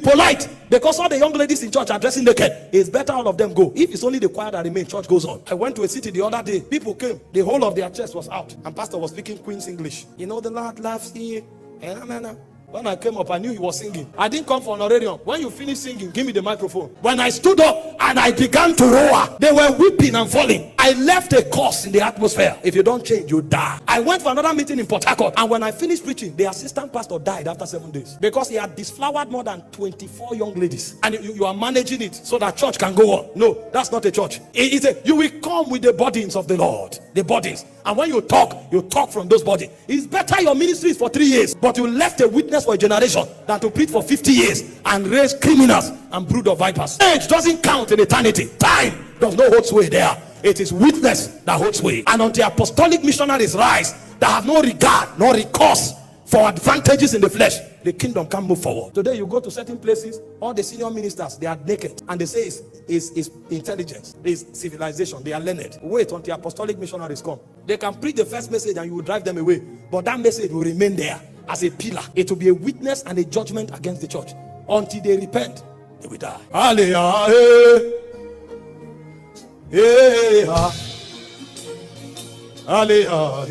polite because all the young ladies in church are dressing naked. It's better all of them go. If it's only the choir that remain, church goes on. I went to a city the other day. People came. The whole of their chest was out. And pastor was speaking Queen's English. You know, the Lord loves you. When I came up, I knew he was singing. I didn't come for honorarium. When you finish singing, give me the microphone. When I stood up and I began to roar, they were weeping and falling. I left a curse in the atmosphere. If you don't change, you die. I went for another meeting in Port Harcourt, and when I finished preaching, the assistant pastor died after 7 days because he had disflowered more than 24 young ladies. And you are managing it so that church can go on. No, that's not a church. You will come with the burdens of the Lord. The burdens. And when you talk from those bodies. It's better your ministry is for 3 years, but you left a witness for a generation than to preach for 50 years and raise criminals and brood of vipers. Age doesn't count in eternity. Time does not hold sway there. It is witness that holds sway. And until apostolic missionaries rise that have no regard nor recourse for advantages in the flesh, the kingdom can't move forward. Today you go to certain places, all the senior ministers, they are naked, and they say it's intelligence, it's civilization, they are learned. Wait until apostolic missionaries come. They can preach the first message and you will drive them away, but that message will remain there as a pillar. It will be a witness and a judgment against the church. Until they repent, they will die. Hallelujah. Hallelujah.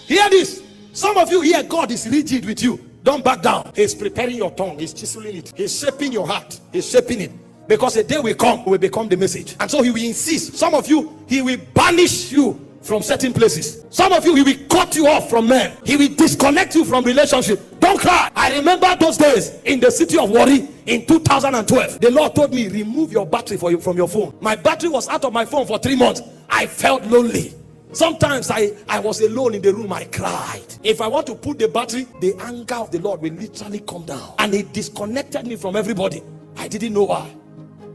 Hear this. Some of you here, God is rigid with you. Don't back down. He's preparing your tongue. He's chiseling it. He's shaping your heart. He's shaping it. Because a day will come, will become the message. And so he will insist. Some of you, he will banish you from certain places. Some of you, he will cut you off from men. He will disconnect you from relationship. Don't cry. I remember those days in the city of Warri in 2012. The Lord told me, remove your battery from your phone. My battery was out of my phone for 3 months. I felt lonely. Sometimes I was alone in the room. I cried. If I want to put the battery, the anger of the Lord will literally come down. And it disconnected me from everybody. I didn't know why.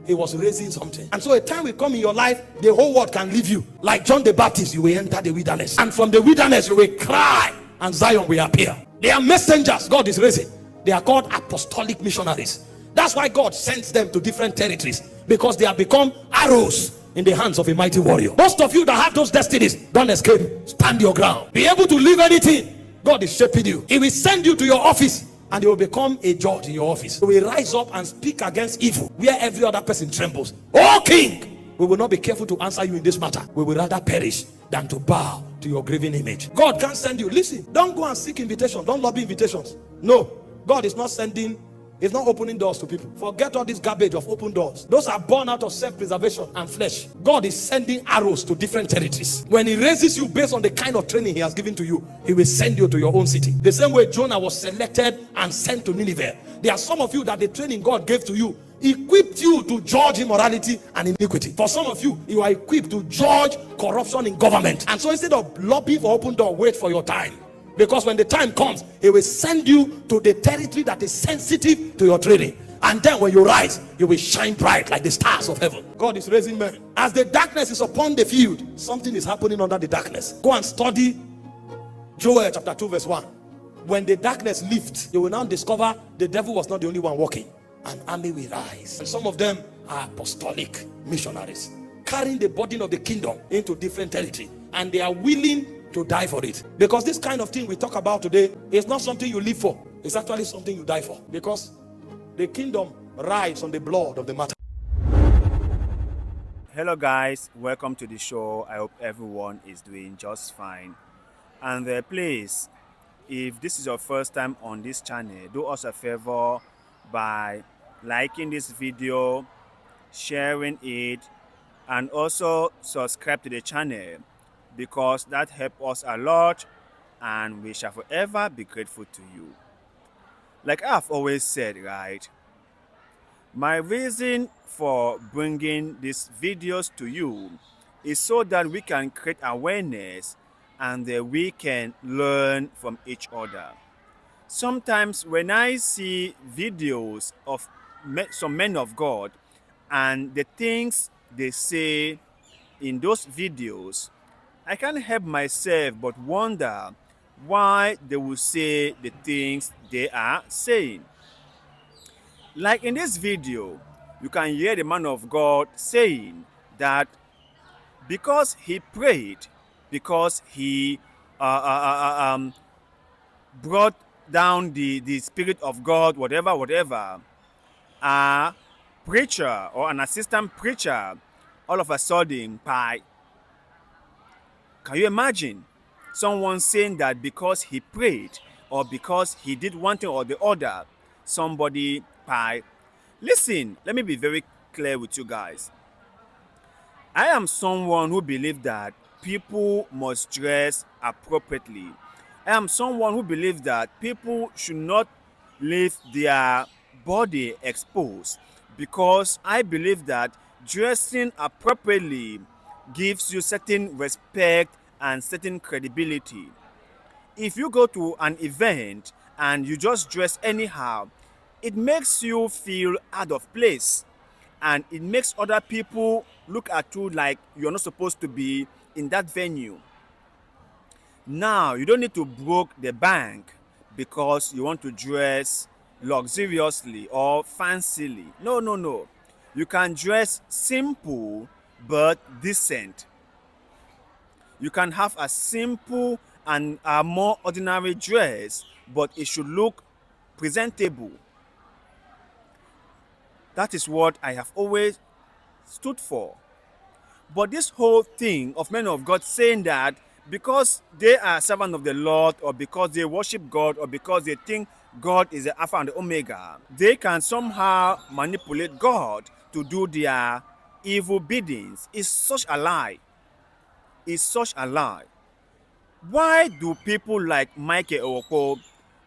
He was raising something. And so a time will come in your life, the whole world can leave you. Like John the Baptist, you will enter the wilderness. And from the wilderness, you will cry. And Zion will appear. They are messengers God is raising. They are called apostolic missionaries. That's why God sends them to different territories. Because they have become arrows in the hands of a mighty warrior. Most of you that have those destinies, don't escape. Stand your ground. Be able to live anything. God is shaping you. He will send you to your office and you will become a judge in your office. You will rise up and speak against evil where every other person trembles. Oh King, we will not be careful to answer you in this matter. We will rather perish than to bow to your graven image. God can't send you. Listen, don't go and seek invitation. Don't lobby invitations. No, God is not sending. It's not opening doors to people. Forget all this garbage of open doors. Those are born out of self-preservation and flesh. God is sending arrows to different territories. When he raises you based on the kind of training he has given to you, he will send you to your own city. The same way Jonah was selected and sent to Nineveh. There are some of you that the training God gave to you equipped you to judge immorality and iniquity. For some of you, you are equipped to judge corruption in government. And so instead of lobbying for open door, wait for your time. Because when the time comes, he will send you to the territory that is sensitive to your training. And then when you rise, you will shine bright like the stars of heaven. God is raising men. As the darkness is upon the field, something is happening under the darkness. Go and study Joel chapter 2 verse 1. When the darkness lifts, you will now discover the devil was not the only one walking. An army will rise. And some of them are apostolic missionaries, carrying the burden of the kingdom into different territory. And they are willing to die for it. Because this kind of thing we talk about today is not something you live for. It's actually something you die for. Because the kingdom rides on the blood of the matter. Hello guys, welcome to the show. I hope everyone is doing just fine. And please, if this is your first time on this channel, do us a favor by liking this video, sharing it, and also subscribe to the channel, because that helps us a lot and we shall forever be grateful to you. Like I've always said, right, my reason for bringing these videos to you is so that we can create awareness and that we can learn from each other. Sometimes when I see videos of some men of God and the things they say in those videos, I can't help myself but wonder why they will say the things they are saying. Like in this video, you can hear the man of God saying that because he prayed, because he brought down the spirit of God, whatever, a preacher or an assistant preacher all of a sudden pie. Can you imagine someone saying that because he prayed or because he did one thing or the other, somebody pie? Listen, let me be very clear with you guys. I am someone who believes that people must dress appropriately. I am someone who believes that people should not leave their body exposed, because I believe that dressing appropriately gives you certain respect and certain credibility. If you go to an event and you just dress anyhow, it makes you feel out of place, and it makes other people look at you like you're not supposed to be in that venue. Now, you don't need to broke the bank because you want to dress luxuriously or fancily. No, no, no. You can dress simple but decent. You can have a simple and a more ordinary dress, but it should look presentable. That is what I have always stood for. But this whole thing of men of God saying that because they are servants of the Lord, or because they worship God, or because they think God is the Alpha and the Omega, they can somehow manipulate God to do their evil biddings is such a lie. Is such a lie. Why do people like Michael Orokpo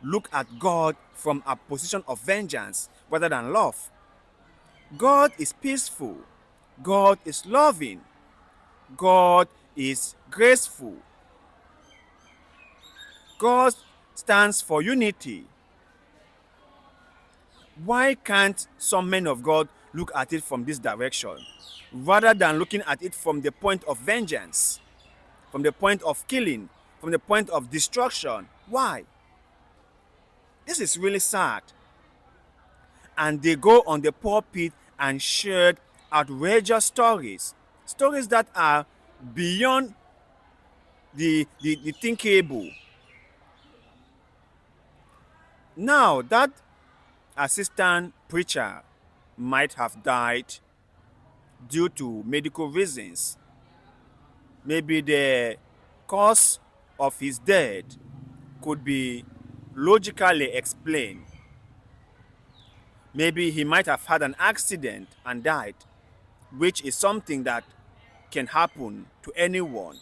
look at God from a position of vengeance rather than love? God is peaceful. God is loving. God is graceful. God stands for unity. Why can't some men of God look at it from this direction rather than looking at it from the point of vengeance, from the point of killing, from the point of destruction? Why? This is really sad. And they go on the pulpit and share outrageous stories, stories that are beyond the thinkable. Now, that assistant preacher might have died due to medical reasons. Maybe the cause of his death could be logically explained. Maybe he might have had an accident and died, which is something that can happen to anyone.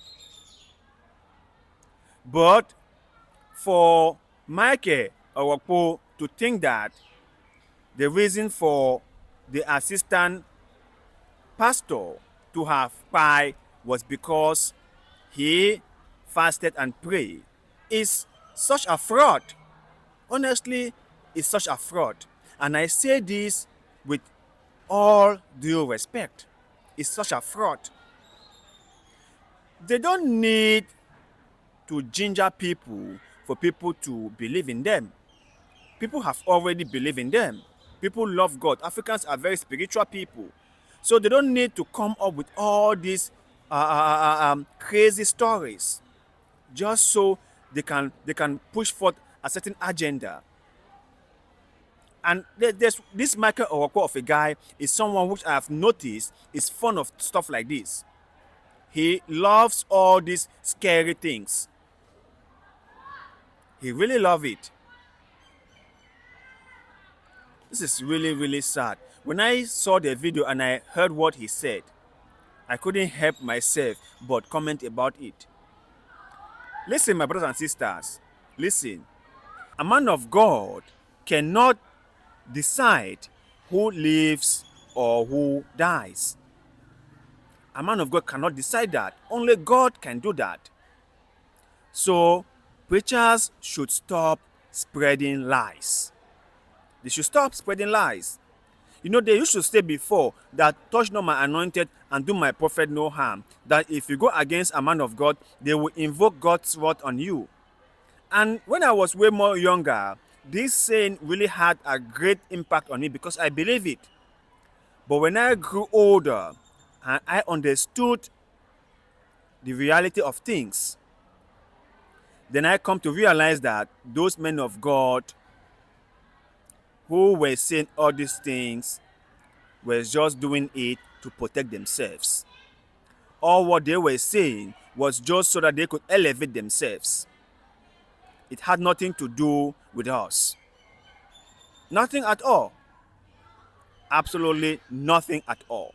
But for Michael Orokpo to think that the reason for the assistant pastor to have pie was because he fasted and prayed is such a fraud. Honestly, it's such a fraud. And I say this with all due respect. It's such a fraud. They don't need to ginger people for people to believe in them. People have already believed in them. People love God. Africans are very spiritual people. So they don't need to come up with all these crazy stories just so they can push forth a certain agenda. And there's this Michael Orokpo of a guy is someone which I have noticed is fond of stuff like this. He loves all these scary things. He really loves it. This is really, really sad. When I saw the video and I heard what he said, I couldn't help myself but comment about it. Listen, my brothers and sisters, listen. A man of God cannot decide who lives or who dies. A man of God cannot decide that. Only God can do that. So, preachers should stop spreading lies. They should stop spreading lies. You know, they used to say before that touch not my anointed and do my prophet no harm. That if you go against a man of God, they will invoke God's wrath on you. And when I was way more younger, this saying really had a great impact on me because I believe it. But when I grew older and I understood the reality of things, Then I come to realize that those men of God who were saying all these things were just doing it to protect themselves. All what they were saying was just so that they could elevate themselves. It had nothing to do with us. Nothing at all. Absolutely nothing at all.